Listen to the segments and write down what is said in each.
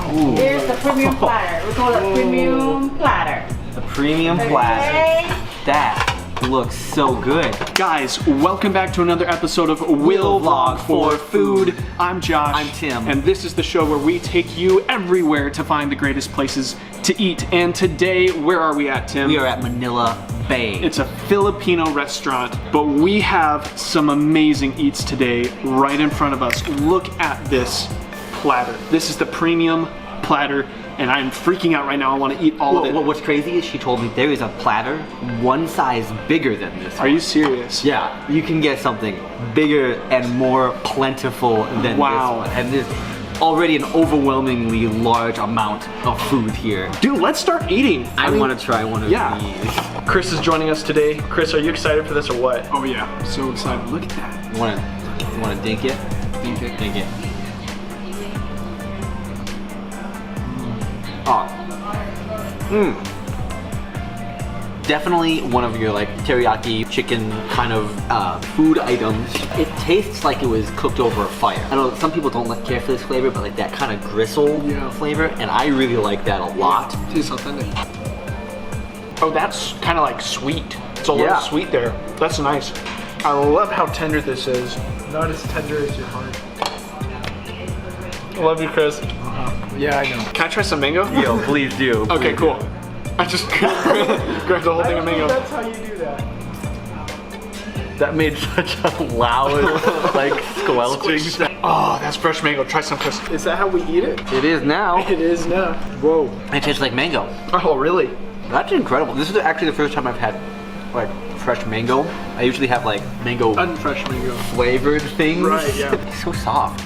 Here's the premium platter. We call it premium platter. The premium platter. That looks so good. Guys, welcome back to another episode of Will Vlog for Food. I'm Josh. I'm Tim. And this is the show where we take you everywhere to find the greatest places to eat. And today, where are we at, Tim? We are at Manila Bay. It's a Filipino restaurant, but we have some amazing eats today right in front of us. Look at this platter. This is the premium platter, and I'm freaking out right now. I want to eat all of it. What's crazy is she told me there is a platter one size bigger than this one. Are you serious? Yeah, you can get something bigger and more plentiful than this one. And there's already an overwhelmingly large amount of food here. Dude, let's start eating. I want to try one of these. Chris is joining us today. Chris, are you excited for this or what? Oh yeah, so excited. Look at that. You want to dink it? Dink it. Dink it. Oh. Definitely one of your like teriyaki chicken kind of food items. It tastes like it was cooked over a fire. I know some people don't care for this flavor, but like that kind of gristle flavor, and I really like that a lot. Yeah, tastes authentic. Oh, that's kind of like sweet. It's a little sweet there. That's nice. I love how tender this is. Not as tender as your heart. I love you, Chris. Yeah, I know. Can I try some mango? Yo, please do. Okay, cool. I just grabbed the whole thing of mango. That's how you do that. That made such a loud, like, squelching. Oh, that's fresh mango. Try some, Chris. Is that how we eat it? It is now. It is now. Whoa. It tastes like mango. Oh, really? That's incredible. This is actually the first time I've had, like, fresh mango. I usually have, like, mango Unfresh mango. flavored things. Right, yeah. It's so soft.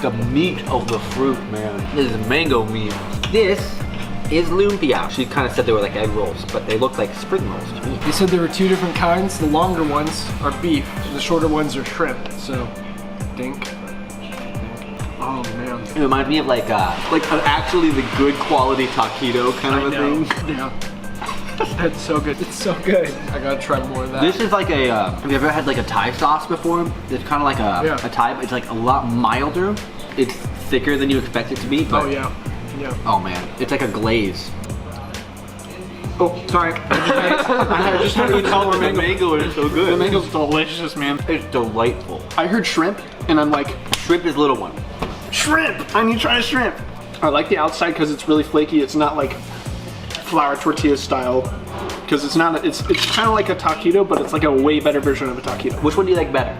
The meat of the fruit, man. This is mango meat. This is lumpia. She kind of said they were like egg rolls, but they look like spring rolls to me. They said there were two different kinds. The longer ones are beef. The shorter ones are shrimp. So, dink. Oh man. It reminds me of like actually the good quality taquito kind of a thing. Yeah. That's so good. It's so good. I gotta try more of that. This is like a, have you ever had like a Thai sauce before? It's kind of like a Thai, but it's like a lot milder. It's thicker than you expect it to be, but oh man, it's like a glaze. Oh, sorry. I just had to eat all the mango. Mango is so good. The mango's delicious, man. It's delightful. I heard shrimp, and I'm like, Shrimp is little one. shrimp! I need to try a shrimp. I like the outside because it's really flaky. It's not like flour tortilla style, because it's not. It's kind of like a taquito, but it's like a way better version of a taquito. Which one do you like better?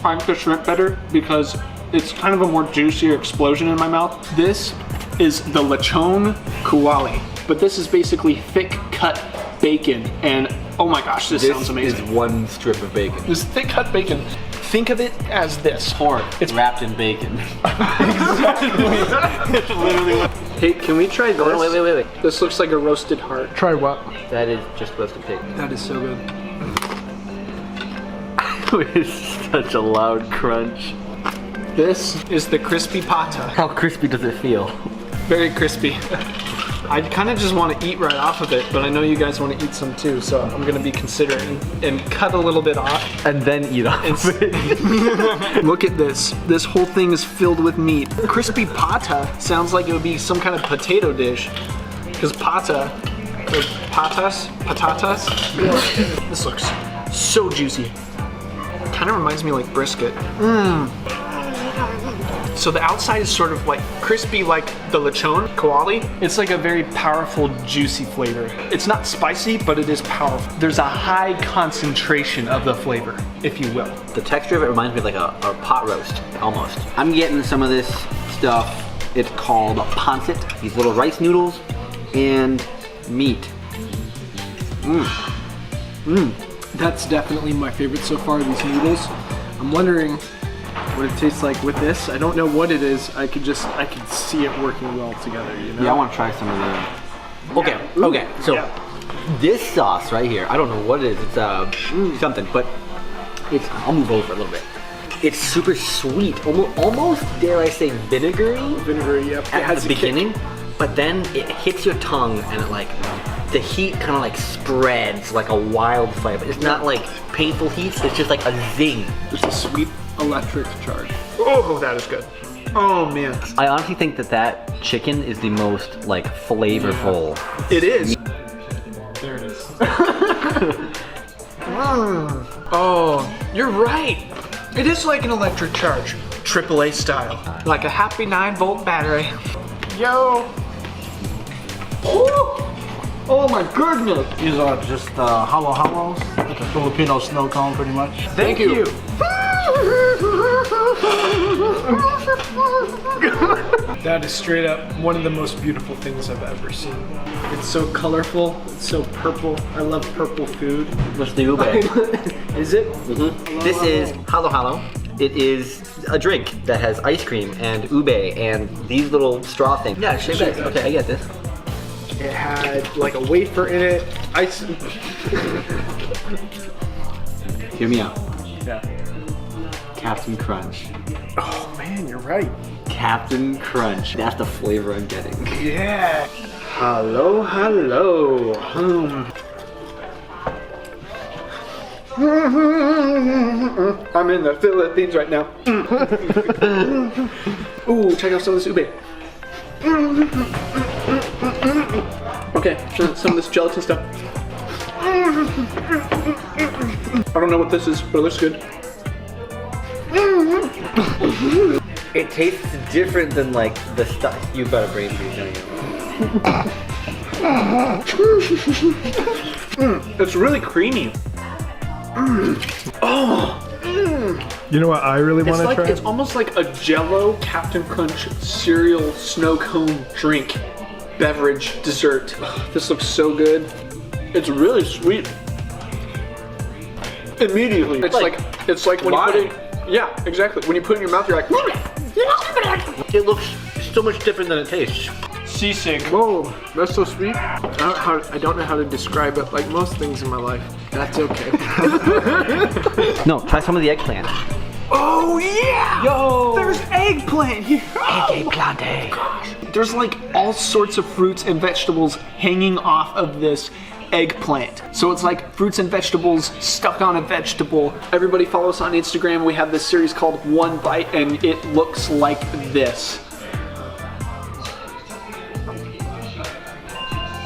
I like the shrimp better because it's kind of a more juicier explosion in my mouth. This is the lechon kawali, but this is basically thick cut bacon, and oh my gosh, this sounds amazing. This is one strip of bacon. This thick cut bacon. Think of it as this. Pork. It's wrapped in bacon. Exactly. It's literally what. Hey, can we try this? Oh, wait. This looks like a roasted heart. Try what? That is just roasted pig. That is so good. It's such a loud crunch. This is the crispy pata. How crispy does it feel? Very crispy. I kind of just want to eat right off of it, but I know you guys want to eat some too, so I'm going to be considering and cut a little bit off. And then eat off of it. Look at this. This whole thing is filled with meat. Crispy pata sounds like it would be some kind of potato dish, because pata, or patatas. This looks so juicy. Kind of reminds me like brisket. So the outside is sort of like crispy like the lechon, kawali. It's like a very powerful, juicy flavor. It's not spicy, but it is powerful. There's a high concentration of the flavor, if you will. The texture of it reminds me of like a pot roast, almost. I'm getting some of this stuff. It's called pancit. These little rice noodles and meat. That's definitely my favorite so far, these noodles. I'm wondering what it tastes like with this. I don't know what it is. I could see it working well together, you know? Yeah, I want to try some of the... Okay, so this sauce right here, I don't know what it is. It's something, but it's... I'll move over a little bit. It's super sweet, almost dare I say vinegary? Vinegary, yep. At the beginning, but then it hits your tongue and it like... The heat kind of like spreads like a wildfire, but it's not like painful heat, it's just like a zing. Just a sweet electric charge. Oh, that is good. Oh man, I honestly think that chicken is the most like flavorful. it is. There it is. Oh, you're right. It is like an electric charge, AAA style, like a happy 9-volt battery. Yo. Ooh. Oh my goodness. These are just hollow hollows, like a Filipino snow cone, pretty much. Thank you. That is straight up one of the most beautiful things I've ever seen. It's so colorful, it's so purple. I love purple food. What's the ube? Is it? This is halo halo. It is a drink that has ice cream and ube and these little straw things. Yeah, shape it. Okay, I get this. It had like a wafer in it. Ice. Hear me out. Yeah. Captain Crunch. Oh man, you're right. Captain Crunch. That's the flavor I'm getting. Yeah. Hello, hello. I'm in the Philippines right now. Ooh, check out some of this ube. Okay, some of this gelatin stuff. I don't know what this is, but it looks good. It tastes different than like the stuff. You've got a brain freeze, don't you? It's really creamy. Oh. You know what I really want to try? It's almost like a Jell-O Captain Crunch cereal snow cone drink, beverage, dessert. This looks so good. It's really sweet. Immediately, it's like when you put it. Yeah, exactly. When you put it in your mouth, you're like. It looks so much different than it tastes. Sesig. Whoa, that's so sweet. I don't know how to describe it, like most things in my life. That's okay. No, try some of the eggplant. Oh yeah! Yo! There's eggplant here. Eggplant. Gosh. There's like all sorts of fruits and vegetables hanging off of this eggplant. So it's like fruits and vegetables stuck on a vegetable. Everybody follow us on Instagram. We have this series called One Bite and it looks like this.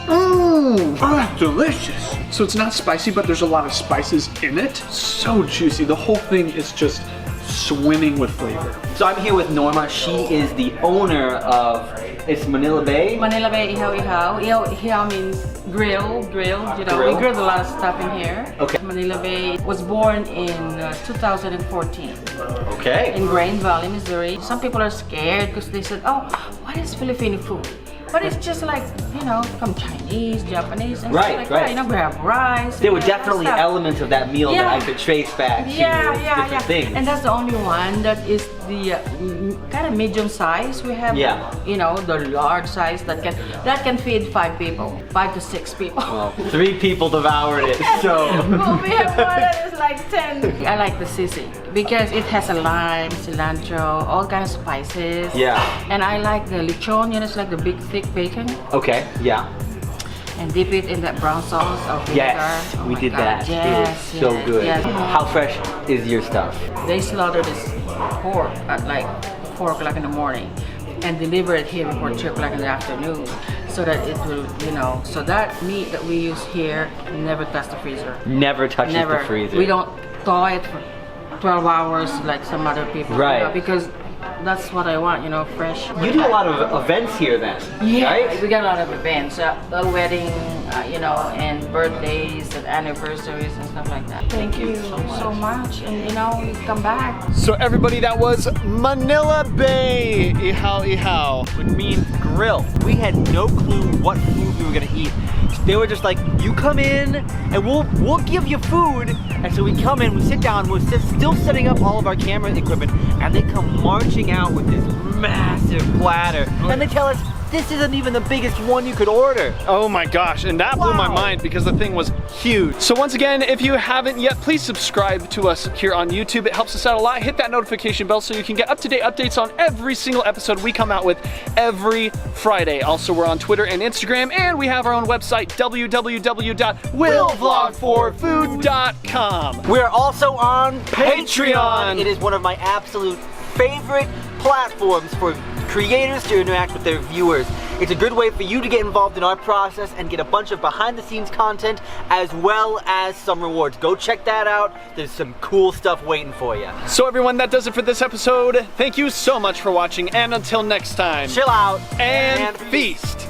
Mmm, oh, that's delicious. So it's not spicy, but there's a lot of spices in it. So juicy. The whole thing is just swimming with flavor. So I'm here with Norma. She is the owner of, it's Manila Bay? Manila Bay Ihaw Ihaw. Ihaw Ihaw means grilled, you know. Grill. We grilled a lot of stuff in here. Okay. Manila Bay was born in 2014 Okay. in Grain Valley, Missouri. Some people are scared because they said, oh, what is Filipino food? But it's just like, you know, from Chinese, Japanese, and Right, stuff like right. that. You know, we have rice. There were we have definitely stuff. elements of that meal that Yeah. I could trace back to different things. And that's the only one that is the kind of medium size. We have, you know, the large size that can feed 5 people, 5 to 6 people. Well, 3 people devoured it, so. Well, we have one that is like 10. I like the sesig because it has a lime, cilantro, all kinds of spices. Yeah. And I like the lechon, you know, it's like the big thick bacon. Okay, yeah. And dip it in that brown sauce or vinegar. Yes, Oh we my did God. that. Yes, it was so yes, good. yes. How fresh is your stuff? They slaughter this pork at like 4 o'clock in the morning and deliver it here before 2 o'clock in the afternoon so that it will, you know, so that meat that we use here never touch the freezer. Never touches Never. the freezer. We don't thaw it for 12 hours like some other people. Right. You know, because that's what I want, you know, fresh. You do a lot of events here then, Yeah, right? we got a lot of events, a wedding, you know, and birthdays and anniversaries and stuff like that. Thank you so much, and you know, come back. So everybody, that was Manila Bay Ihaw Ihaw. Would mean grill. We had no clue what food we were gonna eat. They were just like, you come in and we'll give you food. And so we come in, we sit down, we're still setting up all of our camera equipment, and they come marching out with this massive platter. And they tell us, this isn't even the biggest one you could order. Oh my gosh, and that blew my mind because the thing was huge. So once again, if you haven't yet, please subscribe to us here on YouTube. It helps us out a lot. Hit that notification bell so you can get up-to-date updates on every single episode we come out with every Friday. Also, we're on Twitter and Instagram, and we have our own website, www.willvlog4food.com. We're also on Patreon. It is one of my absolute favorite platforms for creators to interact with their viewers. It's a good way for you to get involved in our process and get a bunch of behind the scenes content as well as some rewards. Go check that out. There's some cool stuff waiting for you. So everyone, that does it for this episode. Thank you so much for watching, and until next time, Chill out and feast.